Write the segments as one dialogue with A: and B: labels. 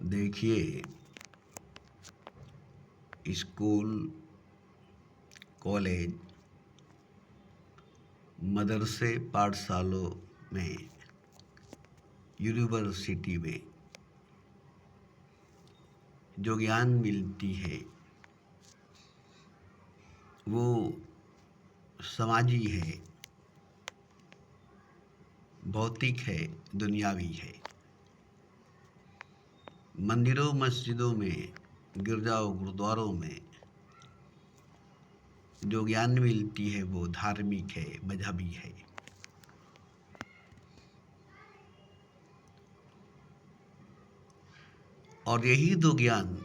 A: देखिए, school, college, मदरसे, पाठशालों में, यूनिवर्सिटी में जो ज्ञान मिलती है वो समाजी है, भौतिक है, दुनियावी है। मंदिरों, मस्जिदों में, गिरजाओं, गुरुद्वारों में जो ज्ञान मिलती है वो धार्मिक है, मजहबी है। और यही दो ज्ञान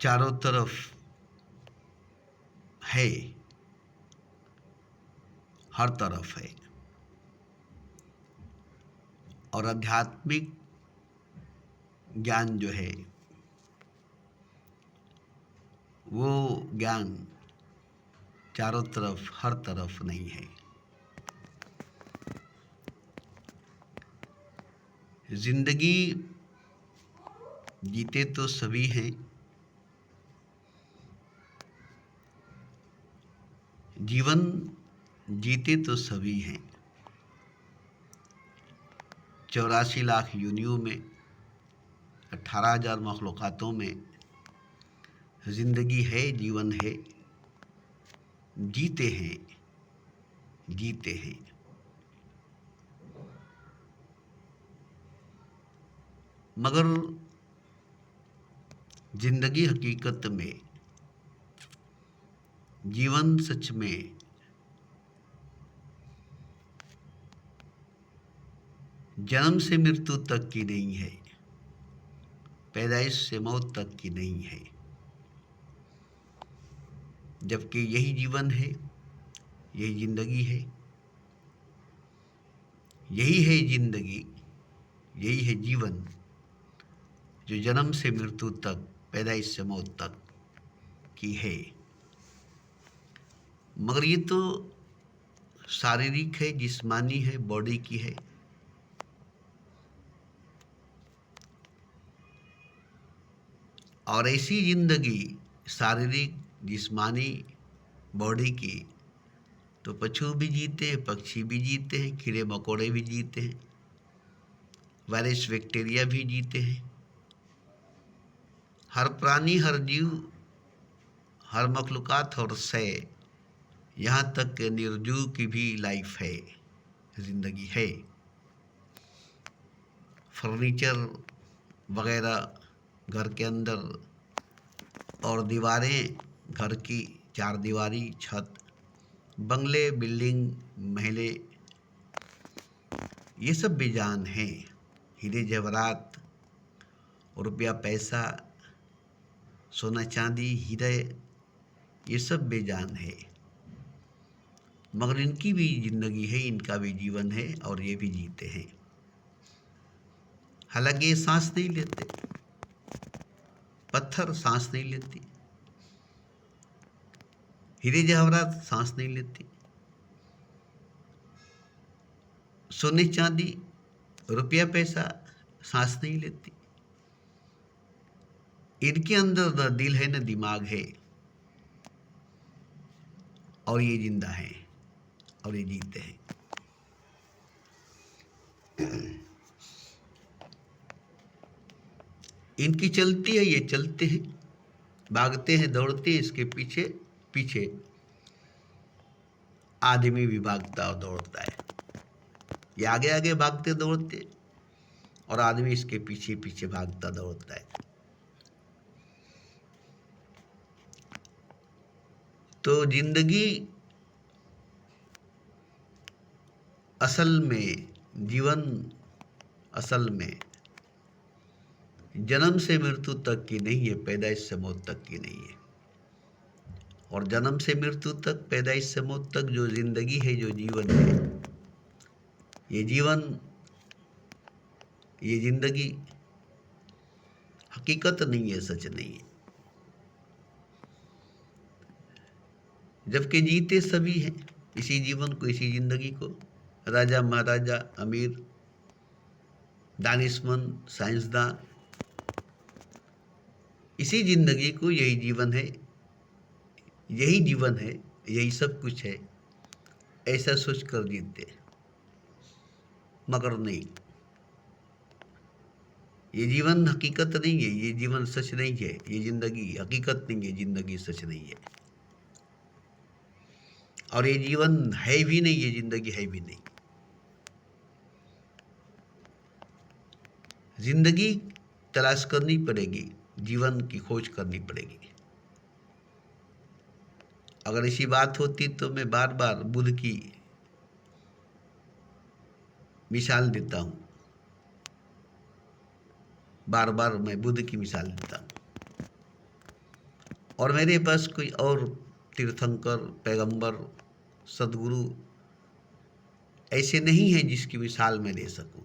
A: चारों तरफ है, हर तरफ है। और आध्यात्मिक ज्ञान जो है वो ज्ञान चारों तरफ, हर तरफ नहीं है। जिंदगी जीते तो सभी हैं, जीवन जीते तो सभी हैं। 84 लाख योनियों में, 18,000 मखलूक़ातों में जिंदगी है, जीवन है, जीते हैं, जीते हैं। मगर जिंदगी हकीकत में, जीवन सच में जन्म से मृत्यु तक की नहीं है, पैदाइश से मौत तक की नहीं है। जबकि यही जीवन है, यही जिंदगी है, यही है जिंदगी, यही है जीवन जो जन्म से मृत्यु तक, पैदाइश से मौत तक की है। मगर ये तो शारीरिक है, जिस्मानी है, बॉडी की है। और ऐसी जिंदगी शारीरिक, जिस्मानी, बॉडी की तो पशु भी जीते हैं, पक्षी भी जीते हैं, कीड़े मकोड़े भी जीते हैं, वायरस बैक्टीरिया भी जीते हैं। हर प्राणी, हर जीव, हर मखलूक़ात और शय, यहाँ तक कि निर्जीव की भी लाइफ है, जिंदगी है। फर्नीचर वगैरह घर के अंदर और दीवारें, घर की चार दीवारी, छत, बंगले, बिल्डिंग, महले, ये सब बेजान हैं। हीरे जवाहरात, रुपया पैसा, सोना चांदी, हीरे, ये सब बेजान है। मगर इनकी भी जिंदगी है, इनका भी जीवन है और ये भी जीते हैं। हालांकि ये सांस नहीं लेते, पत्थर सांस नहीं लेती, हीरे जवाहरात सांस नहीं लेती, सोने चांदी, रुपया पैसा सांस नहीं लेती। इनके अंदर न दिल है, न दिमाग है, और ये जिंदा है और ये जीते हैं। इनकी चलती है, ये चलते हैं, भागते हैं, दौड़ते हैं, इसके पीछे पीछे आदमी भी भागता और दौड़ता है। ये आगे आगे भागते दौड़ते और आदमी इसके पीछे पीछे भागता दौड़ता है। तो जिंदगी असल में, जीवन असल में जन्म से मृत्यु तक की नहीं है, पैदाइश से मौत तक की नहीं है। और जन्म से मृत्यु तक, पैदाइश से मौत तक जो जिंदगी है, जो जीवन है, ये जीवन, ये जिंदगी हकीकत नहीं है, सच नहीं है। जबकि जीते सभी हैं इसी जीवन को, इसी जिंदगी को। राजा, महाराजा, अमीर, दानिशमंद, साइंसदान, इसी जिंदगी को यही जीवन है, यही जीवन है, यही सब कुछ है, ऐसा सोच कर जीते। मगर नहीं, ये जीवन हकीकत नहीं है, ये जीवन सच नहीं है, ये जिंदगी हकीकत नहीं है, जिंदगी सच नहीं है, और ये जीवन है भी नहीं, ये जिंदगी है भी नहीं। जिंदगी तलाश करनी पड़ेगी, जीवन की खोज करनी पड़ेगी। अगर ऐसी बात होती तो मैं बार बार बुद्ध की मिसाल देता हूँ, बार बार मैं बुद्ध की मिसाल देता हूँ। और मेरे पास कोई और तीर्थंकर, पैगंबर, सदगुरु ऐसे नहीं है जिसकी मिसाल मैं दे सकूं।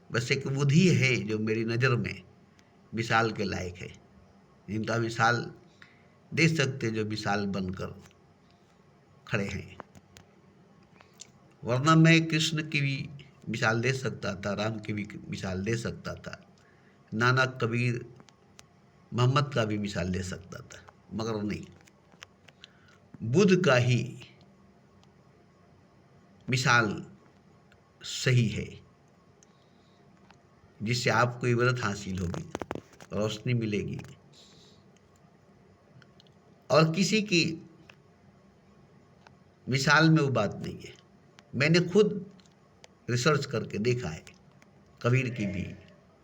A: बस एक बुद्ध ही है जो मेरी नज़र में मिसाल के लायक है, जिनका मिसाल दे सकते, जो मिसाल बनकर खड़े हैं। वरना मैं कृष्ण की भी मिसाल दे सकता था, राम की भी मिसाल दे सकता था, नानक, कबीर, मोहम्मद का भी मिसाल दे सकता था, मगर नहीं, बुद्ध का ही मिसाल सही है, जिससे आपको इबरत हासिल होगी, रोशनी मिलेगी। और किसी की मिसाल में वो बात नहीं है। मैंने खुद रिसर्च करके देखा है, कबीर की भी,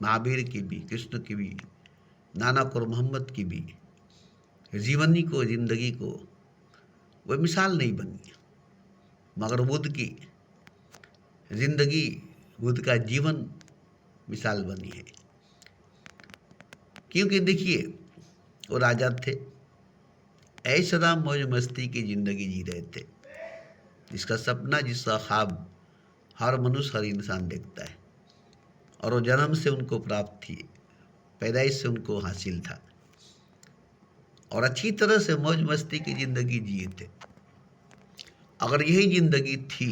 A: महावीर की भी, कृष्ण की भी, नानक और मोहम्मद की भी जीवनी को, जिंदगी को वह मिसाल नहीं बनी, मगर बुद्ध की जिंदगी, बुद्ध का जीवन मिसाल बनी है। क्योंकि देखिए, वो राजा थे, ऐशा मौज मस्ती की जिंदगी जी रहे थे, जिसका सपना, जिसका ख्वाब हर मनुष्य, हर इंसान देखता है, और वो जन्म से उनको प्राप्त थी, पैदाइश से उनको हासिल था, और अच्छी तरह से मौज मस्ती की जिंदगी जिए थे। अगर यही जिंदगी थी,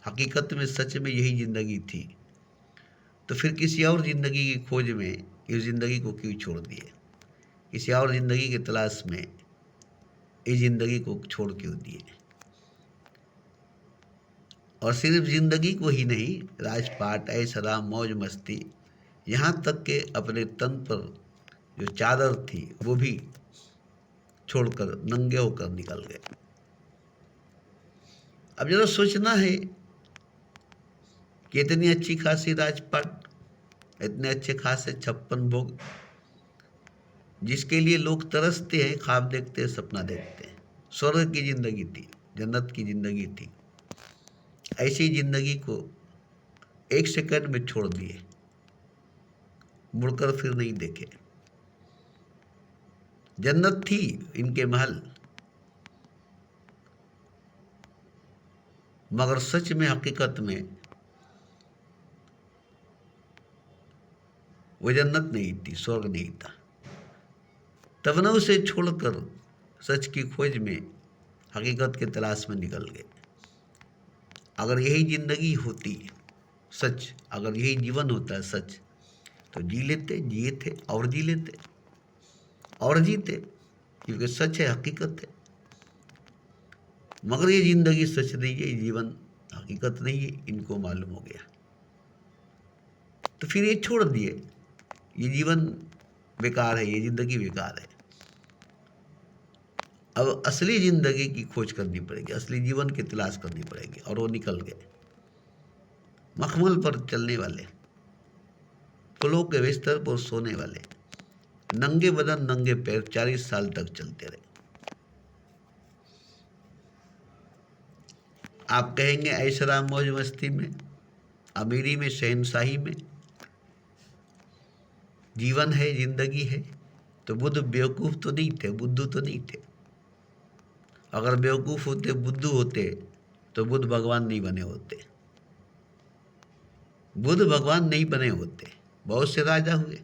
A: हकीकत में सच में यही जिंदगी थी, तो फिर किसी और जिंदगी की खोज में इस जिंदगी को क्यों छोड़ दिए? किसी और जिंदगी की तलाश में इस जिंदगी को छोड़ क्यों दिए? और सिर्फ जिंदगी को ही नहीं, राजपाट, ऐशरा, मौज मस्ती, यहाँ तक के अपने तन पर जो चादर थी वो भी छोड़कर नंगे होकर निकल गए। अब जरा सोचना है कि इतनी अच्छी खासी राजपाट, इतने अच्छे खासे 56 भोग, जिसके लिए लोग तरसते हैं, ख्वाब देखते हैं, सपना देखते हैं, स्वर्ग की जिंदगी थी, जन्नत की जिंदगी थी, ऐसी जिंदगी को एक सेकंड में छोड़ दिए, मुड़कर फिर नहीं देखे। जन्नत थी इनके महल, मगर सच में, हकीकत में वो जन्नत नहीं थी, स्वर्ग नहीं था। तब न उसे छोड़कर सच की खोज में, हकीकत के तलाश में निकल गए। अगर यही जिंदगी होती सच, अगर यही जीवन होता सच, तो जी लेते, जिए थे, और जी लेते और जीते, क्योंकि सच है, हकीकत है। मगर ये जिंदगी सच नहीं है, ये जीवन हकीकत नहीं है, इनको मालूम हो गया, तो फिर ये छोड़ दिए। ये जीवन बेकार है, ये जिंदगी बेकार है। अब असली जिंदगी की खोज करनी पड़ेगी, असली जीवन की तलाश करनी पड़ेगी, और वो निकल गए। मखमल पर चलने वाले, फूलों के बिस्तर पर सोने वाले, नंगे बदन नंगे पैर 40 साल तक चलते रहे। आप कहेंगे ऐशरा मौज मस्ती में, अमीरी में, शहनशाही में जीवन है, जिंदगी है, तो बुद्ध बेवकूफ़ तो नहीं थे, बुद्धू तो नहीं थे। अगर बेवकूफ़ होते, बुद्धू होते, तो बुद्ध भगवान नहीं बने होते। बुद्ध भगवान नहीं बने होते। बहुत से राजा हुए,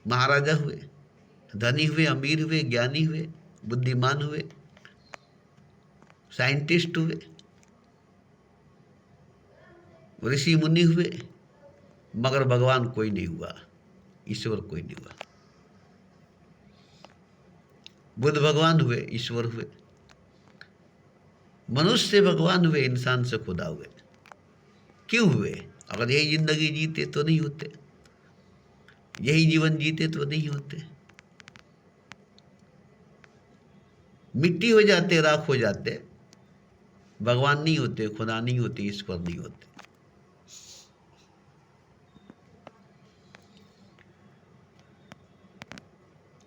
A: महाराजा हुए, धनी हुए, अमीर हुए, ज्ञानी हुए, बुद्धिमान हुए, साइंटिस्ट हुए, ऋषि मुनि हुए, मगर भगवान कोई नहीं हुआ, ईश्वर कोई नहीं हुआ। बुद्ध भगवान हुए, ईश्वर हुए, मनुष्य से भगवान हुए, इंसान से खुदा हुए। क्यों हुए? अगर यही जिंदगी जीते तो नहीं होते, यही जीवन जीते तो नहीं होते। मिट्टी हो जाते, राख हो जाते, भगवान नहीं होते, खुदा नहीं होते, ईश्वर नहीं होते।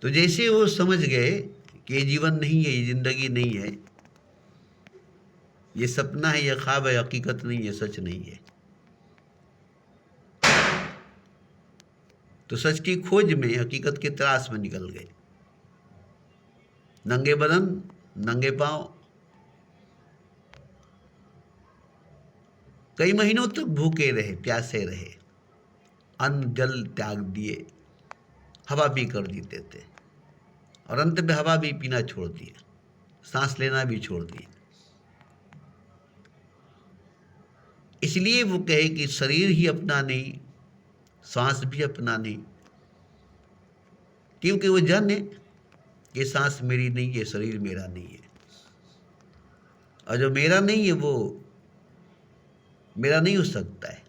A: तो जैसे वो समझ गए कि ये जीवन नहीं है, ये जिंदगी नहीं है, ये सपना है, ये ख्वाब है, हकीकत नहीं है, सच नहीं है, तो सच की खोज में, हकीकत की तलाश में निकल गए। नंगे बदन, नंगे पांव, कई महीनों तक भूखे रहे, प्यासे रहे, अन्न जल त्याग दिए, हवा पी कर जीते थे, और अंत में हवा भी पीना छोड़ दिया, सांस लेना भी छोड़ दिया। इसलिए वो कहे कि शरीर ही अपना नहीं, सांस भी अपना नहीं, क्योंकि वो जाने कि सांस मेरी नहीं है, शरीर मेरा नहीं है, और जो मेरा नहीं है वो मेरा नहीं हो सकता है।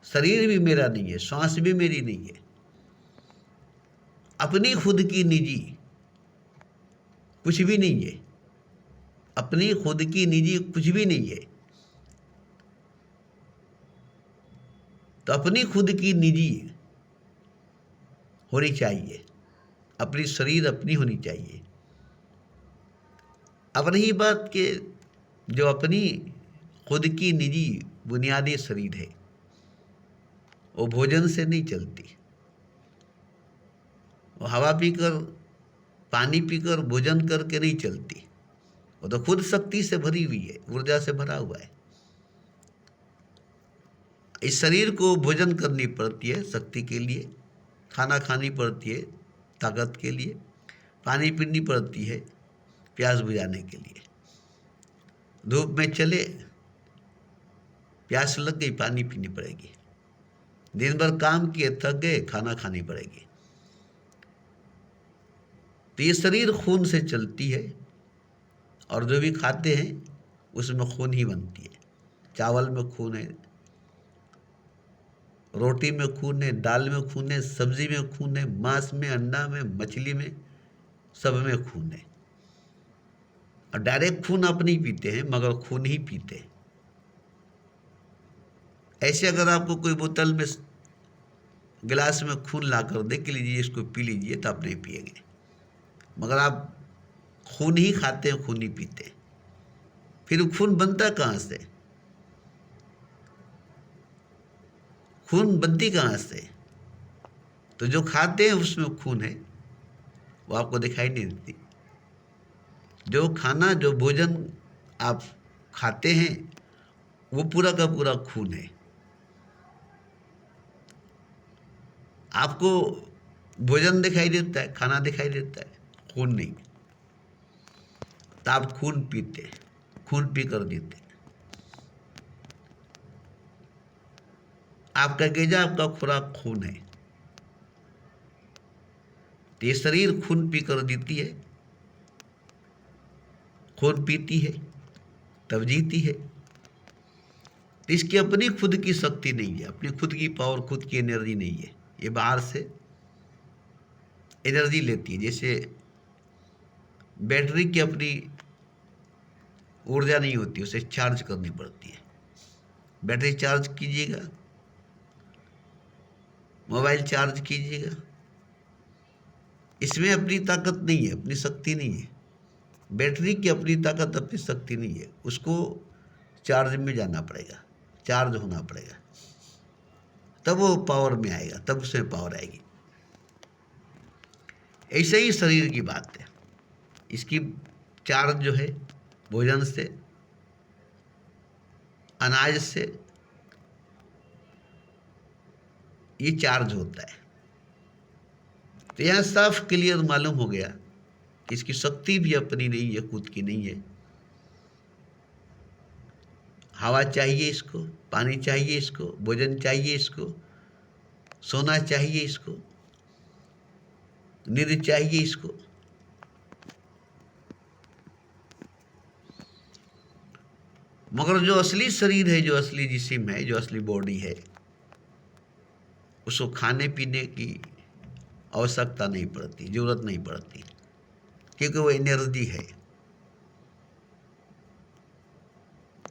A: शरीर भी मेरा नहीं है, सांस भी मेरी नहीं है, अपनी खुद की निजी कुछ भी नहीं है, अपनी खुद की निजी कुछ भी नहीं है। तो अपनी खुद की निजी होनी चाहिए, अपनी शरीर अपनी होनी चाहिए। अब रही बात कि जो अपनी खुद की निजी बुनियादी शरीर है, वो भोजन से नहीं चलती, वो हवा पीकर, पानी पीकर, भोजन करके नहीं चलती, वो तो खुद शक्ति से भरी हुई है, ऊर्जा से भरा हुआ है। इस शरीर को भोजन करनी पड़ती है शक्ति के लिए, खाना खानी पड़ती है ताकत के लिए, पानी पीनी पड़ती है प्यास बुझाने के लिए। धूप में चले, प्यास लग गई, पानी पीनी पड़ेगी, दिन भर काम किए, थक गए, खाना खानी पड़ेगी। तो ये शरीर खून से चलती है, और जो भी खाते हैं उसमें खून ही बनती है। चावल में खून है, रोटी में खून है, दाल में खून है, सब्जी में खून है, मांस में, अंडा में, मछली में, सब में खून है। और डायरेक्ट खून आप नहीं पीते हैं, मगर खून ही पीते हैं। ऐसे अगर आपको कोई बोतल में, गिलास में खून ला कर दे कि लीजिए इसको पी लीजिए, तो आप नहीं पिएंगे, मगर आप खून ही खाते हैं, खून ही पीते हैं। फिर खून बनता कहाँ से? खून बनती कहाँ से? तो जो खाते हैं उसमें खून है, वो आपको दिखाई नहीं देती। जो खाना, जो भोजन आप खाते हैं, वो पूरा का पूरा खून है। आपको भोजन दिखाई देता है, खाना दिखाई देता है, खून नहीं। तो आप खून पीते, खून पी कर जीते। आपका ग़िज़ा, आपका खुराक खून है। तो ये शरीर खून पी कर जीती है, खून पीती है तब जीती है। तो इसकी अपनी खुद की शक्ति नहीं है, अपनी खुद की पावर, खुद की एनर्जी नहीं है। ये बाहर से एनर्जी लेती है। जैसे बैटरी की अपनी ऊर्जा नहीं होती, उसे चार्ज करनी पड़ती है। बैटरी चार्ज कीजिएगा, मोबाइल चार्ज कीजिएगा, इसमें अपनी ताकत नहीं है, अपनी शक्ति नहीं है। बैटरी की अपनी ताकत, अपनी शक्ति नहीं है, उसको चार्ज में जाना पड़ेगा, चार्ज होना पड़ेगा, तब वो पावर में आएगा, तब उसमें पावर आएगी। ऐसे ही शरीर की बात है। इसकी चार्ज जो है भोजन से, अनाज से ये चार्ज होता है। तो यहाँ साफ क्लियर मालूम हो गया कि इसकी शक्ति भी अपनी नहीं है, खुद की नहीं है। हवा चाहिए इसको, पानी चाहिए इसको, भोजन चाहिए इसको, सोना चाहिए इसको, नींद चाहिए इसको। मगर जो असली शरीर है, जो असली जिस्म है, जो असली बॉडी है, उसको खाने पीने की आवश्यकता नहीं पड़ती, जरूरत नहीं पड़ती, क्योंकि वो एनर्जी है।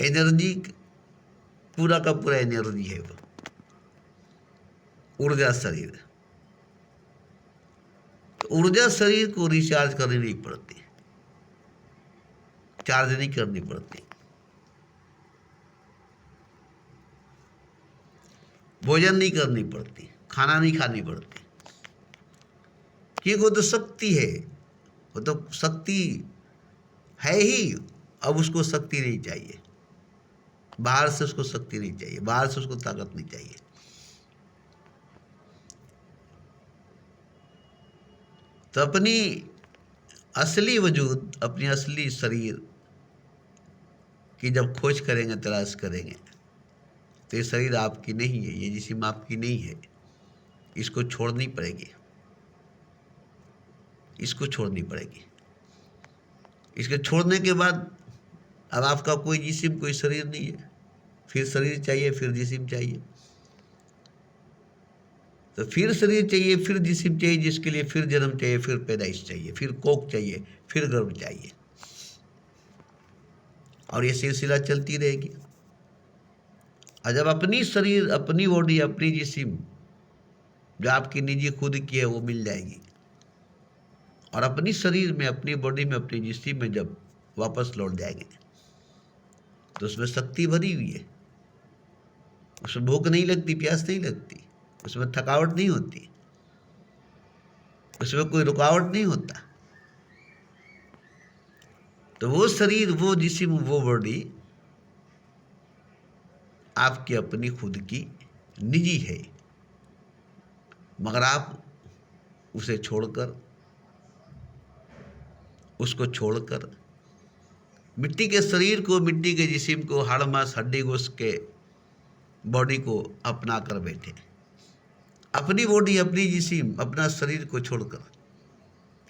A: एनर्जी पूरा का पूरा एनर्जी है, वो ऊर्जा शरीर। तो ऊर्जा शरीर को रिचार्ज करनी नहीं पड़ती, चार्ज नहीं करनी पड़ती। भोजन नहीं करनी पड़ती, खाना नहीं खानी पड़ती, क्योंकि वो तो शक्ति है, वो तो शक्ति है ही। अब उसको शक्ति नहीं चाहिए, बाहर से उसको शक्ति नहीं चाहिए, बाहर से उसको ताकत नहीं चाहिए। तो अपनी असली वजूद, अपनी असली शरीर की जब खोज करेंगे, तलाश करेंगे, तो ये शरीर आपकी नहीं है, ये जिस्म आपकी नहीं है, इसको छोड़नी पड़ेगी, इसको छोड़नी पड़ेगी। इसके छोड़ने के बाद अब आपका कोई जिस्म, कोई शरीर नहीं है, फिर शरीर चाहिए, फिर जिस्म चाहिए। तो फिर शरीर चाहिए, फिर जिस्म चाहिए, जिसके लिए फिर जन्म चाहिए, फिर पैदाइश चाहिए, फिर कोख चाहिए, फिर गर्भ चाहिए, और ये सिलसिला चलती रहेगी। और जब अपनी शरीर, अपनी बॉडी, अपनी जिस्म जो आपकी निजी खुद की है वो मिल जाएगी, और अपनी शरीर में, अपनी बॉडी में, अपनी जिस्म में जब वापस लौट जाएंगे, तो उसमें शक्ति भरी हुई है, उसमें भूख नहीं लगती, प्यास नहीं लगती, उसमें थकावट नहीं होती, उसमें कोई रुकावट नहीं होता। तो वो शरीर, वो जिस्म, वो बॉडी आपकी अपनी खुद की निजी है, मगर आप उसे छोड़कर, उसको छोड़कर मिट्टी के शरीर को, मिट्टी के जिस्म को, हाड़ मांस हड्डी गोश्त के बॉडी को अपना कर बैठे। अपनी बॉडी, अपनी जिस्म, अपना शरीर को छोड़कर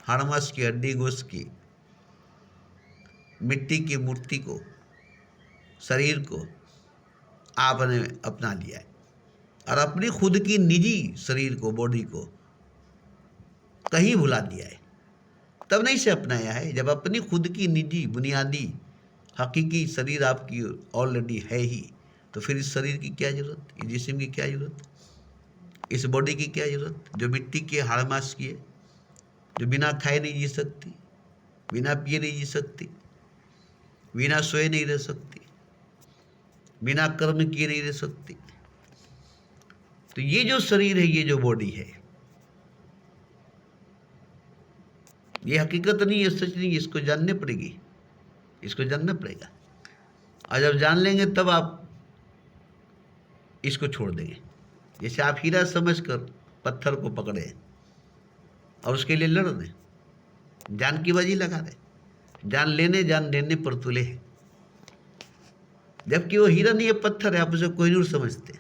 A: हाड़ मांस की, हड्डी गोश्त की, मिट्टी की मूर्ति को, शरीर को आपने अपना लिया है, और अपनी खुद की निजी शरीर को, बॉडी को कहीं भुला दिया है। तब नहीं से अपनाया है, जब अपनी खुद की निजी, बुनियादी, हकीकी शरीर आपकी ऑलरेडी है ही, तो फिर इस शरीर की क्या जरूरत, इस जिस्म की क्या जरूरत, इस बॉडी की क्या जरूरत, जो मिट्टी के, हाड़ मांस की है, जो बिना खाए नहीं जी सकती, बिना पिए नहीं जी सकती, बिना सोए नहीं रह सकती, बिना कर्म किए नहीं रह सकती। तो ये जो शरीर है, ये जो बॉडी है, ये हकीकत नहीं है, सच नहीं है, इसको जानने पड़ेगी, इसको जानना पड़ेगा। और जब जान लेंगे तब आप इसको छोड़ देंगे। जैसे आप हीरा समझकर पत्थर को पकड़े और उसके लिए लड़ दें, जान की बाजी लगा दें, जान लेने, जान देने पर तुले है, जबकि वो हीरा नहीं है, पत्थर है, आप उसे कोहिनूर समझते,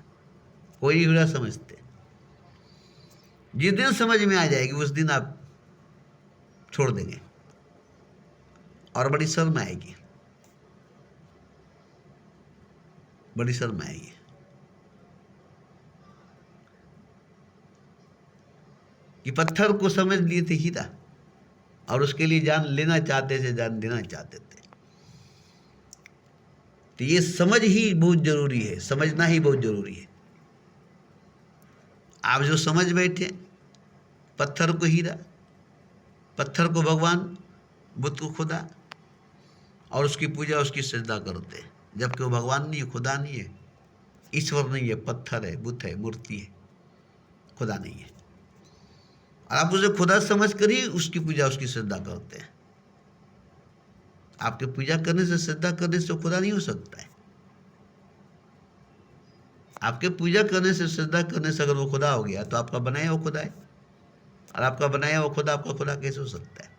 A: कोई हीरा समझते। जिस दिन समझ में आ जाएगी, उस दिन आप छोड़ देंगे, और बड़ी शर्म आएगी, बड़ी शर्म आएगी। कि पत्थर को समझ लिए थे हीरा, और उसके लिए जान लेना चाहते थे, जान देना चाहते थे। तो ये समझ ही बहुत जरूरी है, समझना ही बहुत जरूरी है। आप जो समझ बैठे, पत्थर को हीरा, पत्थर को भगवान, बुद्ध को खुदा, और उसकी पूजा, उसकी सजदा करते हैं, जबकि वो भगवान नहीं है, खुदा नहीं है, ईश्वर नहीं है, पत्थर है, बुद्ध है, मूर्ति है, खुदा नहीं है। और आप उसे खुदा समझ कर ही उसकी पूजा, उसकी श्रद्धा करते हैं। आपके पूजा करने से, श्रद्धा करने से खुदा नहीं हो सकता है। आपके पूजा करने से, श्रद्धा करने से अगर वो खुदा हो गया, तो आपका बनाया हुआ खुदा है, और आपका बनाया हुआ खुदा आपका खुदा कैसे हो सकता है?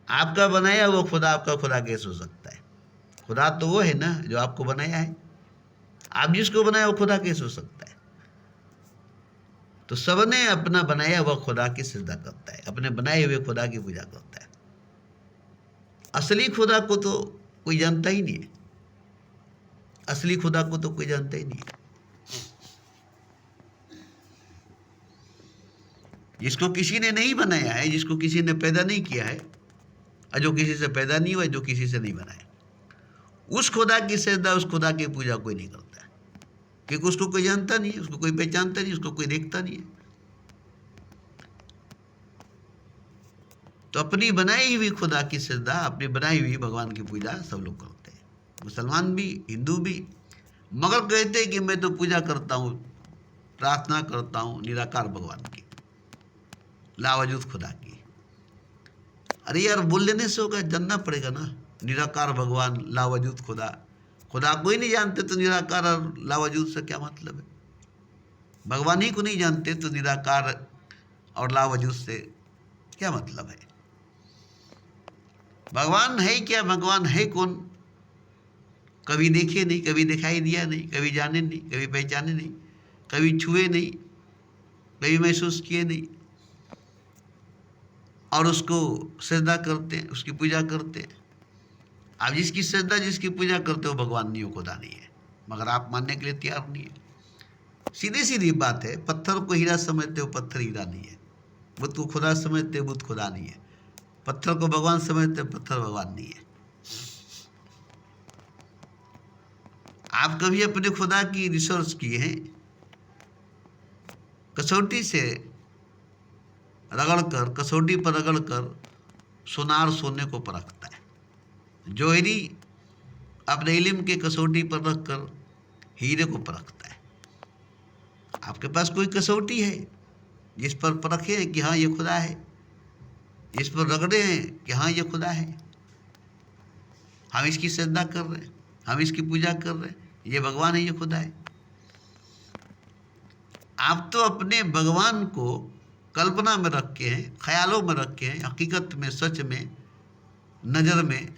A: आपका बनाया हुआ खुदा आपका खुदा कैसे हो सकता है? खुदा तो वो है ना जो आपको बनाया है। आप जिसको बनाया वो खुदा कैसे हो सकता है? तो सबने अपना बनाया हुआ खुदा की सजदा करता है, अपने बनाए हुए खुदा की पूजा करता है। असली खुदा को तो कोई जानता ही नहीं है, असली खुदा को तो कोई जानता ही नहीं है। जिसको किसी ने नहीं बनाया है, जिसको किसी ने पैदा नहीं किया है, और जो किसी से पैदा नहीं हुआ, जो किसी से नहीं बनाया, उस खुदा की सजदा, उस खुदा की पूजा कोई नहीं करता है, क्योंकि उसको कोई जानता नहीं है, उसको कोई पहचानता नहीं, उसको कोई देखता नहीं है। तो अपनी बनाई हुई खुदा की सजदा, अपनी बनाई हुई भगवान की पूजा सब लोग करते हैं, मुसलमान भी, हिंदू भी। मगर कहते हैं कि मैं तो पूजा करता हूँ, प्रार्थना करता हूँ निराकार भगवान की, लावजूद खुदा की। अरे यार, बोल लेने से होगा, जानना पड़ेगा ना। निराकार भगवान, लावजूद खुदा, खुदा को ही नहीं जानते तो निराकार और लावजूद से क्या मतलब है? भगवान ही को नहीं जानते तो निराकार और लावजूद से क्या मतलब है? भगवान है क्या? भगवान है कौन? कभी देखे नहीं, कभी दिखाई दिया नहीं, कभी जाने नहीं, कभी पहचाने नहीं, कभी छुए नहीं, कभी महसूस किए नहीं, और उसको सजदा करते हैं, उसकी पूजा करते हैं। आप जिसकी सजदा, जिसकी पूजा करते हो, भगवान नहीं हो, खुदा नहीं है, मगर आप मानने के लिए तैयार नहीं है। सीधी सीधी बात है। पत्थर को हीरा समझते हो, पत्थर हीरा नहीं है। बुद्ध को खुदा समझते हो, बुद्ध खुदा नहीं है। पत्थर को भगवान समझते हो, पत्थर भगवान नहीं है। आप कभी अपने खुदा की रिसर्च किए हैं? कसौटी से रगड़कर, कसौटी पर रगड़कर सोनार सोने को परखता है। जोहरी अपने इल्म के कसौटी पर रखकर हीरे को परखता है। आपके पास कोई कसौटी है जिस पर परखे हैं कि हाँ ये खुदा है, जिस पर रगड़े हैं कि हाँ ये खुदा है, हम इसकी सजदा कर रहे हैं, हम इसकी पूजा कर रहे हैं, ये भगवान है, ये खुदा है। आप तो अपने भगवान को कल्पना में रख के हैं, ख्यालों में रख के हैं, हकीकत में, सच में, नज़र में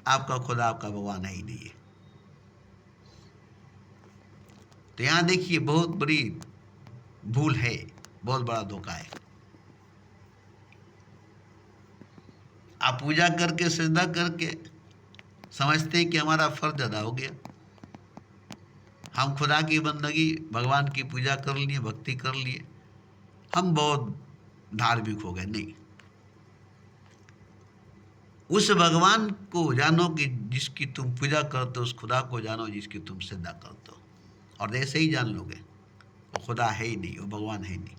A: आपका खुदा, आपका भगवान है ही नहीं है। तो यहाँ देखिए, बहुत बड़ी भूल है, बहुत बड़ा धोखा है। आप पूजा करके, सजदा करके समझते हैं कि हमारा फर्ज अदा हो गया, हम खुदा की बंदगी, भगवान की पूजा कर लिए, भक्ति कर लिए, हम बहुत धार्मिक हो गए। नहीं, उस भगवान को जानो कि जिसकी तुम पूजा करते हो, उस खुदा को जानो जिसकी तुम सजदा करते हो, और ऐसे ही जान लोगे वो खुदा है ही नहीं, वो भगवान है ही नहीं।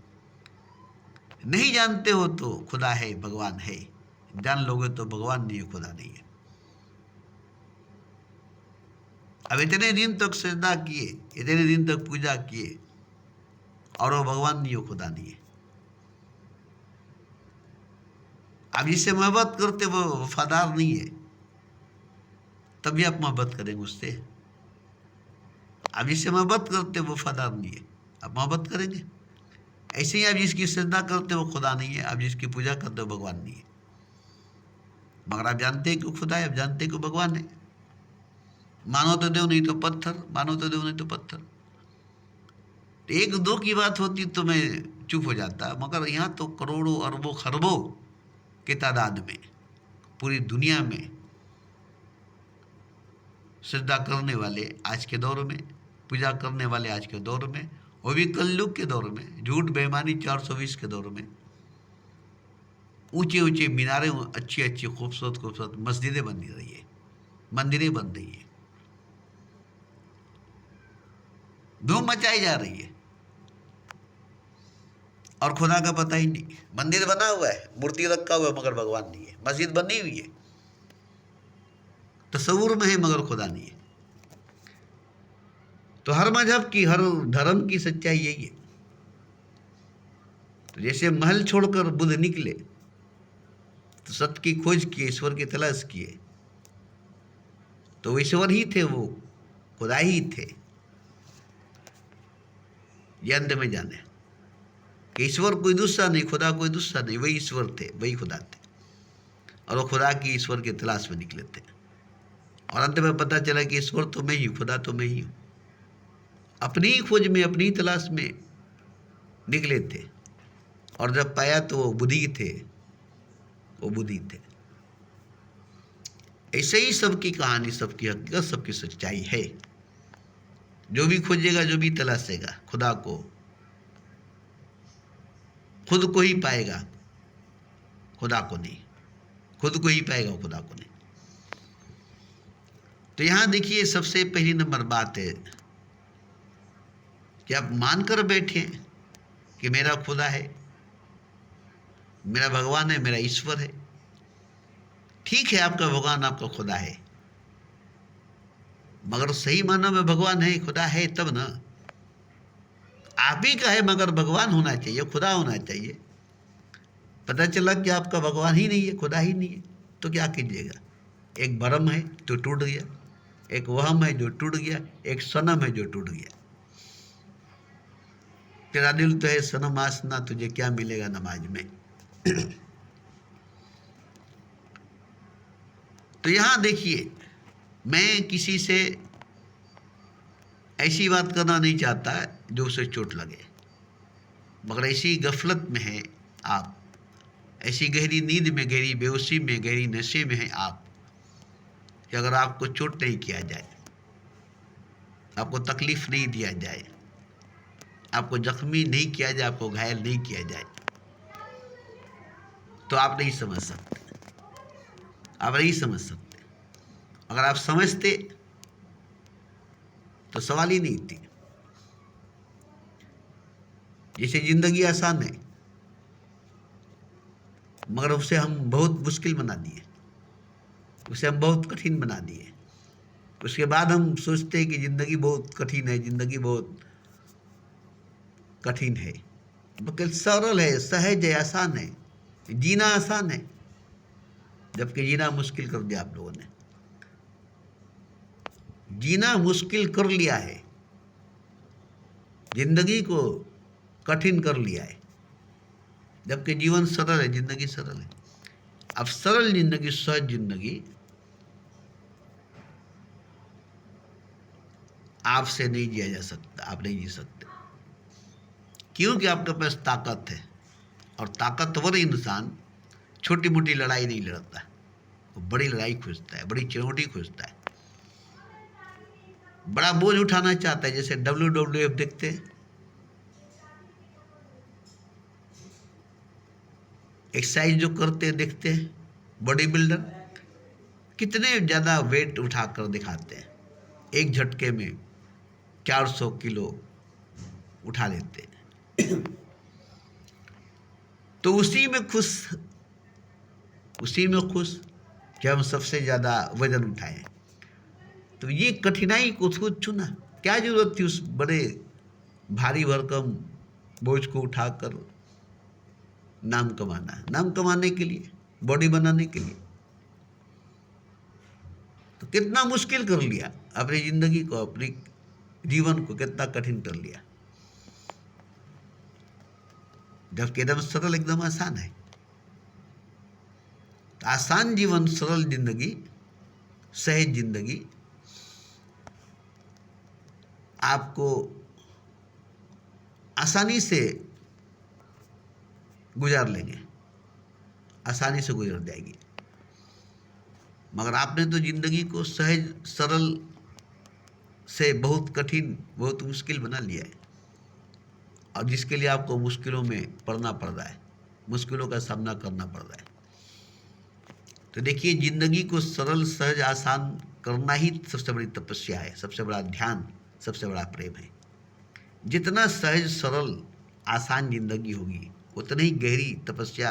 A: नहीं जानते हो तो खुदा है, भगवान है, जान लोगे तो भगवान नहीं है, खुदा नहीं है। अब इतने दिन तक सजदा किए, इतने दिन तक पूजा किए, और वो भगवान नहीं हो, खुदा नहीं है। आप जिससे मोहब्बत करते वो वफादार नहीं है, तभी आप मोहब्बत करेंगे उससे। आप जिससे मोहब्बत करते वो वफादार नहीं है, आप मोहब्बत करेंगे। ऐसे ही आप जिसकी सजदा करते वो खुदा नहीं है, आप जिसकी पूजा करते हो भगवान नहीं है। मगर आप जानते हैं कि खुदा है, आप जानते हैं कि भगवान है। मानो तो देव, नहीं तो पत्थर, मानो तो देव, नहीं तो पत्थर। एक दो की बात होती तो मैं चुप हो जाता, मगर यहाँ तो करोड़ों, अरबों, खरबों के तादाद में पूरी दुनिया में सजदा करने वाले आज के दौर में, पूजा करने वाले आज के दौर में, वो भी कलयुग के दौर में, झूठ बेईमानी 420 के दौर में, ऊंचे ऊंचे मीनारें, अच्छी अच्छी खूबसूरत खूबसूरत मस्जिदें बन रही है, मंदिरें बन रही है, धूम मचाई जा रही है, और खुदा का पता ही नहीं। मंदिर बना हुआ है, मूर्ति रखा हुआ है, मगर भगवान नहीं है। मस्जिद बनी हुई है, तस्वुर में है, मगर खुदा नहीं है। तो हर मजहब की, हर धर्म की सच्चाई यही है। तो जैसे महल छोड़कर बुद्ध निकले तो सत्य की खोज किए, ईश्वर की तलाश किए, तो वो ईश्वर ही थे, वो खुदा ही थे। ये अंत में जाने कि ईश्वर कोई दूसरा नहीं, खुदा कोई दूसरा नहीं, वही ईश्वर थे, वही खुदा थे, और वो खुदा की, ईश्वर की तलाश में निकले थे। और अंत में पता चला कि ईश्वर तो मैं ही हूँ, खुदा तो मैं ही हूँ। अपनी ही खोज में, अपनी ही तलाश में निकले थे, और जब पाया तो वो बुद्धि थे, वो बुद्धि थे। ऐसे ही सबकी कहानी, सबकी हकीकत, सबकी सच्चाई है। जो भी खोजेगा, जो भी तलाशेगा खुदा को, खुद को ही पाएगा, खुदा को नहीं। खुद को ही पाएगा, खुदा को नहीं। तो यहां देखिए, सबसे पहली नंबर बात है कि आप मानकर बैठे कि मेरा खुदा है, मेरा भगवान है, मेरा ईश्वर है। ठीक है, आपका भगवान, आपका खुदा है, मगर सही मानों में भगवान है, खुदा है तब ना। आप ही का है मगर भगवान होना चाहिए, खुदा होना चाहिए। पता चला कि आपका भगवान ही नहीं है, खुदा ही नहीं है, तो क्या कीजिएगा? एक भरम है जो टूट गया, एक वहम है जो टूट गया, एक सनम है जो टूट गया। तेरा दिल तो है सनम आसना, तुझे क्या मिलेगा नमाज में। तो यहां देखिए, मैं किसी से ऐसी बात करना नहीं चाहता जो उसे चोट लगे, मगर ऐसी गफलत में है आप, ऐसी गहरी नींद में, गहरी बेहोशी में, गहरी नशे में है आप, कि अगर आपको चोट नहीं किया जाए, आपको तकलीफ नहीं दिया जाए, आपको जख्मी नहीं किया जाए, आपको घायल नहीं किया जाए, तो आप नहीं समझ सकते। आप नहीं समझ सकते। अगर आप समझते तो सवाल ही नहीं थी। जैसे जिंदगी आसान है, मगर उसे हम बहुत मुश्किल बना दिए, उसे हम बहुत कठिन बना दिए। उसके बाद हम सोचते हैं कि जिंदगी बहुत कठिन है, जिंदगी बहुत कठिन है। बल्कि सरल है, सहज है, आसान है, जीना आसान है, जबकि जीना मुश्किल कर दिया आप लोगों ने। जीना मुश्किल कर लिया है, जिंदगी को कठिन कर लिया है, जबकि जीवन सरल है, जिंदगी सरल है। अब सरल जिंदगी, सहज जिंदगी आपसे नहीं जिया जा सकता, आप नहीं जी सकते, क्योंकि आपके पास ताकत है, और ताकतवर इंसान छोटी मोटी लड़ाई नहीं लड़ता, वो बड़ी लड़ाई खोजता है, बड़ी चुनौती खोजता है, बड़ा बोझ उठाना चाहता है। जैसे WWF देखते हैं, एक्सरसाइज जो करते हैं देखते हैं, बॉडी बिल्डर कितने ज़्यादा वेट उठाकर दिखाते हैं, एक झटके में 400 किलो उठा लेते हैं। तो उसी में खुश कि हम सबसे ज़्यादा वजन उठाएं। तो ये कठिनाई को खुद चुना, क्या जरूरत थी उस बड़े भारी भरकम बोझ को उठाकर नाम कमाने के लिए, बॉडी बनाने के लिए। तो कितना मुश्किल कर लिया अपनी जिंदगी को, अपने जीवन को कितना कठिन कर लिया, जबकि एकदम सरल, एकदम आसान है। तो आसान जीवन, सरल जिंदगी, सहज जिंदगी आपको आसानी से गुजार लेंगे, आसानी से गुजर जाएगी। मगर आपने तो जिंदगी को सहज सरल से बहुत कठिन, बहुत मुश्किल बना लिया है, और जिसके लिए आपको मुश्किलों में पड़ना पड़ रहा है, मुश्किलों का सामना करना पड़ रहा है। तो देखिए, जिंदगी को सरल, सहज, आसान करना ही सबसे बड़ी तपस्या है, सबसे बड़ा ध्यान, सबसे बड़ा प्रेम है। जितना सहज, सरल, आसान जिंदगी होगी, उतनी ही गहरी तपस्या,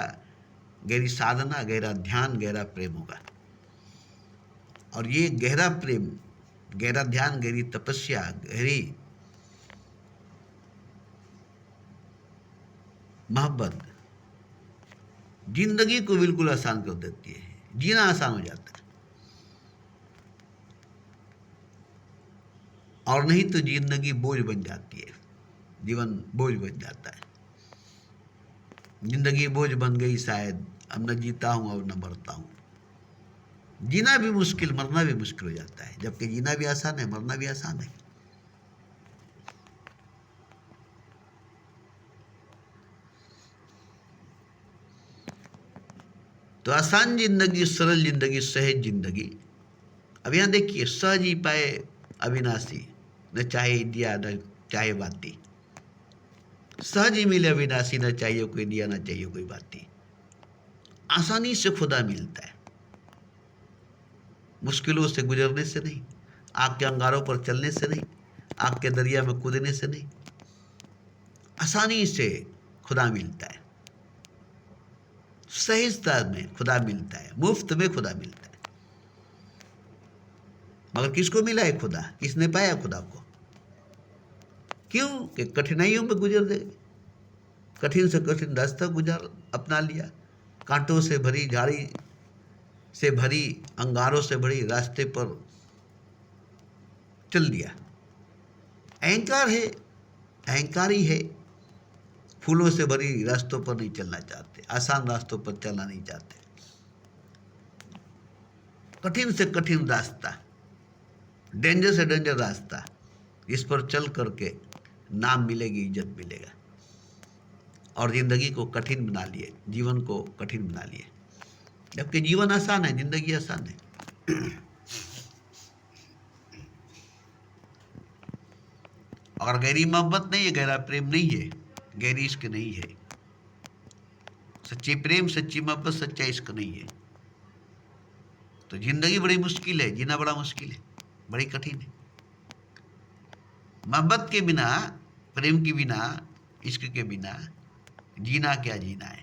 A: गहरी साधना, गहरा ध्यान, गहरा प्रेम होगा। और ये गहरा प्रेम, गहरा ध्यान, गहरी तपस्या, गहरी मोहब्बत जिंदगी को बिल्कुल आसान कर देती है, जीना आसान हो जाता है। और नहीं तो जिंदगी बोझ बन जाती है, जीवन बोझ बन जाता है। जिंदगी बोझ बन गई शायद, अब न जीता हूं, अब न बढ़ता हूं। जीना भी मुश्किल, मरना भी मुश्किल हो जाता है, जबकि जीना भी आसान है, मरना भी आसान है। तो आसान जिंदगी, सरल जिंदगी, सहज जिंदगी। अब यहां देखिए, सहज ही पाए अविनाशी, न चाहे इंडिया न चाहे बाती। सहज ही मिले अविनाशी, न चाहिए कोई दिया न चाहिए कोई बाती। आसानी से खुदा मिलता है, मुश्किलों से गुजरने से नहीं, आग के अंगारों पर चलने से नहीं, आग के दरिया में कूदने से नहीं, आसानी से खुदा मिलता है, सहजता में खुदा मिलता है, मुफ्त में खुदा मिलता है। मगर किसको मिला है खुदा? किसने पाया खुदा को? क्यों? कि कठिनाइयों में गुजर गए, कठिन से कठिन रास्ता गुजार अपना लिया, कांटों से भरी, झाड़ी से भरी, अंगारों से भरी रास्ते पर चल दिया। अहंकार है, अहंकारी है, फूलों से भरी रास्तों पर नहीं चलना चाहते, आसान रास्तों पर चलना नहीं चाहते। कठिन से कठिन रास्ता, डेंजर से डेंजर रास्ता, इस पर चल करके नाम मिलेगी, इज्जत मिलेगा। और जिंदगी को कठिन बना लिए, जीवन को कठिन बना लिए, जबकि जीवन आसान है, जिंदगी आसान है। और गहरी मोहब्बत नहीं है, गहरा प्रेम नहीं है, गहरी इश्क नहीं है, सच्ची प्रेम, सच्ची मोहब्बत, सच्चा इश्क नहीं है, तो जिंदगी बड़ी मुश्किल है, जीना बड़ा मुश्किल है, बड़ी कठिन है। मोहब्बत के बिना, प्रेम के बिना, इश्क के बिना जीना क्या जीना है?